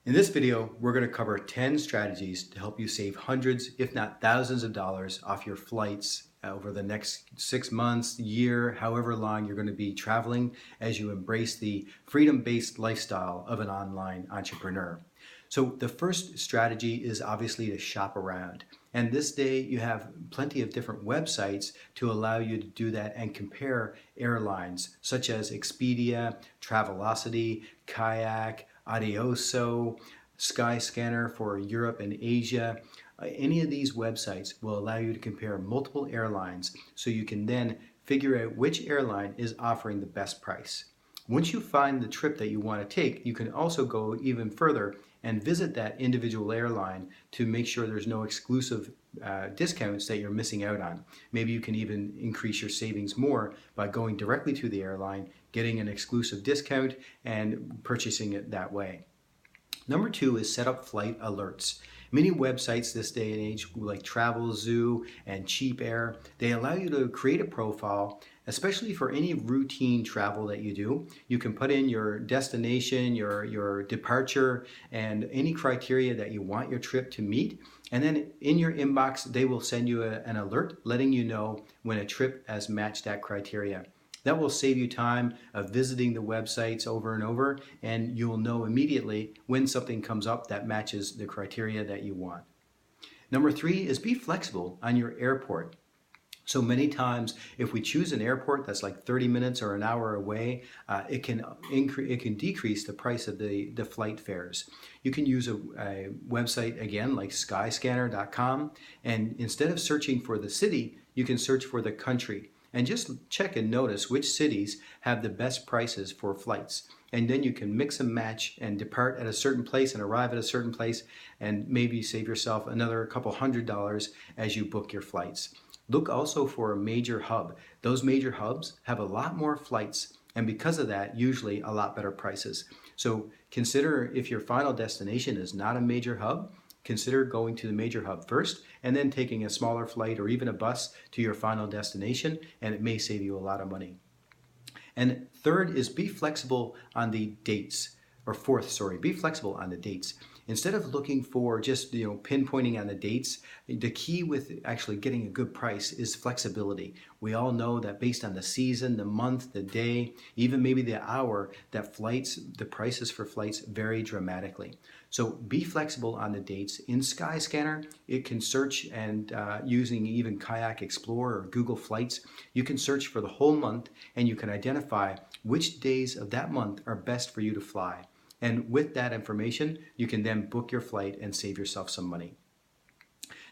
In this video, we're going to cover 10 strategies to help you save hundreds, if not thousands of dollars off your flights over the next 6 months, year, however long you're going to be traveling as you embrace the freedom-based lifestyle of an online entrepreneur. So the first strategy is obviously to shop around. And this day you have plenty of different websites to allow you to do that and compare airlines such as Expedia, Travelocity, Kayak, Adioso, Skyscanner for Europe and Asia. Any of these websites will allow you to compare multiple airlines so you can then figure out which airline is offering the best price. Once you find the trip that you want to take, you can also go even further and visit that individual airline to make sure there's no exclusive discounts that you're missing out on. Maybe you can even increase your savings more by going directly to the airline, getting an exclusive discount, and purchasing it that way. Number two is set up flight alerts. Many websites this day and age, like Travelzoo and Cheap Air, they allow you to create a profile, especially for any routine travel that you do. You can put in your destination, your departure, and any criteria that you want your trip to meet. And then in your inbox, they will send you an alert letting you know when a trip has matched that criteria. That will save you time of visiting the websites over and over, and you'll know immediately when something comes up that matches the criteria that you want. Number three is be flexible on your airport. So many times, if we choose an airport that's like 30 minutes or an hour away, it can decrease the price of the flight fares. You can use a website again like skyscanner.com, and instead of searching for the city, you can search for the country. And just check and notice which cities have the best prices for flights. And then you can mix and match and depart at a certain place and arrive at a certain place, and maybe save yourself another couple $100 as you book your flights. Look also for a major hub. Those major hubs have a lot more flights, and because of that, usually a lot better prices. So consider, if your final destination is not a major hub, consider going to the major hub first and then taking a smaller flight or even a bus to your final destination, and it may save you a lot of money. And third is be flexible on the dates. Or fourth, sorry, be flexible on the dates. Instead of looking for just pinpointing on the dates, the key with actually getting a good price is flexibility. We all know that based on the season, the month, the day, even maybe the hour, that the prices for flights vary dramatically. So be flexible on the dates. In Skyscanner, it can search, and using even Kayak Explorer or Google Flights, you can search for the whole month, and you can identify which days of that month are best for you to fly. And with that information, you can then book your flight and save yourself some money.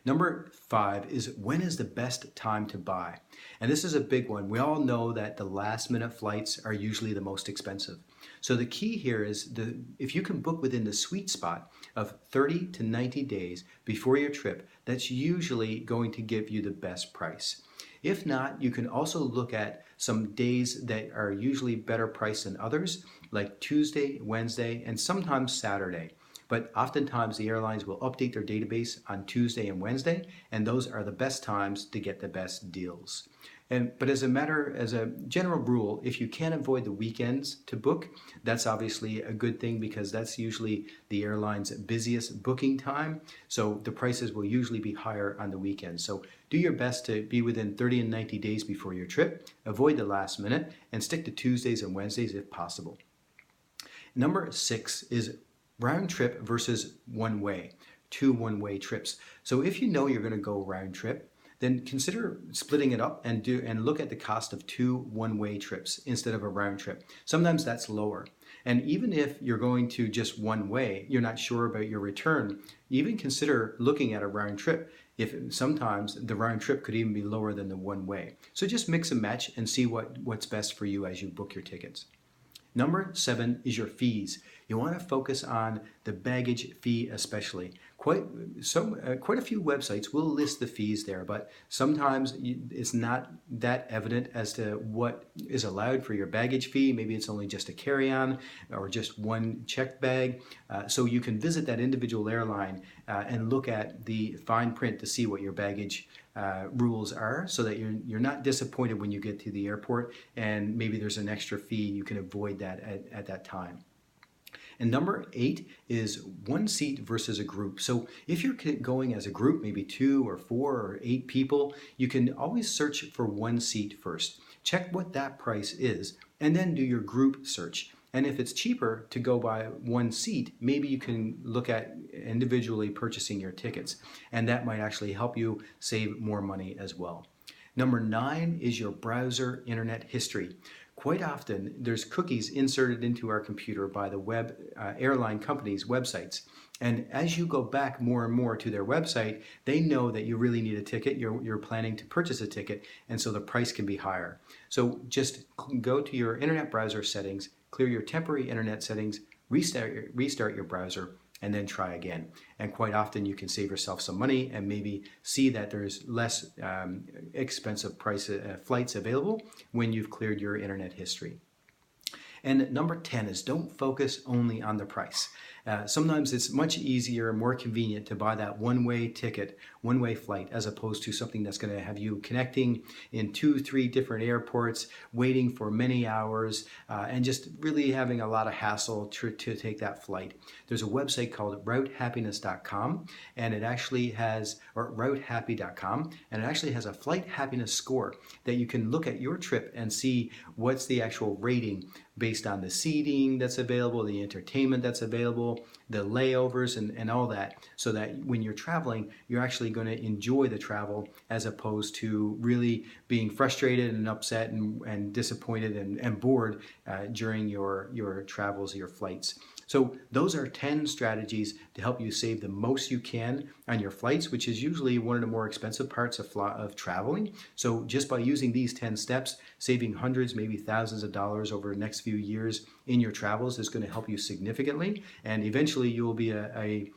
Number five is, when is the best time to buy? And this is a big one. We all know that the last minute flights are usually the most expensive. So the key here is if you can book within the sweet spot of 30 to 90 days before your trip, that's usually going to give you the best price. If not, you can also look at some days that are usually better priced than others, like Tuesday, Wednesday, and sometimes Saturday. But oftentimes the airlines will update their database on Tuesday and Wednesday, and those are the best times to get the best deals. But as a general rule, if you can't avoid the weekends to book, that's obviously a good thing, because that's usually the airline's busiest booking time. So the prices will usually be higher on the weekends. So do your best to be within 30 and 90 days before your trip. Avoid the last minute and stick to Tuesdays and Wednesdays if possible. Number six is round trip versus one-way, two one-way trips. So if you know you're going to go round trip, then consider splitting it up and look at the cost of two one-way trips instead of a round trip. Sometimes that's lower. And even if you're going to just one way, you're not sure about your return, even consider looking at a round trip. If sometimes the round trip could even be lower than the one way. So just mix and match and see what's best for you as you book your tickets. Number seven is your fees. You want to focus on the baggage fee especially. Quite a few websites will list the fees there, but sometimes it's not that evident as to what is allowed for your baggage fee. Maybe it's only just a carry-on or just one checked bag. So you can visit that individual airline and look at the fine print to see what your baggage rules are, so that you're not disappointed when you get to the airport and maybe there's an extra fee. You can avoid that at that time. And number 8 is one seat versus a group. So if you're going as a group, maybe 2 or 4 or 8 people, you can always search for one seat first. Check what that price is, and then do your group search. And if it's cheaper to go by one seat, maybe you can look at individually purchasing your tickets, and that might actually help you save more money as well. Number 9 is your browser internet history. Quite often, there's cookies inserted into our computer by the airline companies' websites. And as you go back more and more to their website, they know that you really need a ticket, you're planning to purchase a ticket, and so the price can be higher. So just go to your internet browser settings, clear your temporary internet settings, restart your browser, and then try again. And quite often you can save yourself some money and maybe see that there's less expensive flights available when you've cleared your internet history. And number 10 is don't focus only on the price. Sometimes it's much easier and more convenient to buy that one-way ticket, one-way flight, as opposed to something that's going to have you connecting in 2-3 different airports, waiting for many hours, and just really having a lot of hassle to take that flight. There's a website called routehappiness.com, and it actually has, or routehappy.com, and it actually has a flight happiness score that you can look at your trip and see what's the actual rating based on the seating that's available, the entertainment that's available, the layovers and all that, so that when you're traveling, you're actually going to enjoy the travel as opposed to really being frustrated and upset and disappointed and bored during your travels, your flights. So those are 10 strategies to help you save the most you can on your flights, which is usually one of the more expensive parts of traveling. So just by using these 10 steps, saving hundreds, maybe thousands of dollars over the next few years in your travels is going to help you significantly. And eventually you will be a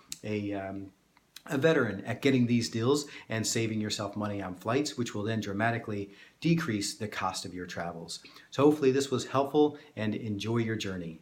veteran at getting these deals and saving yourself money on flights, which will then dramatically decrease the cost of your travels. So hopefully this was helpful, and enjoy your journey.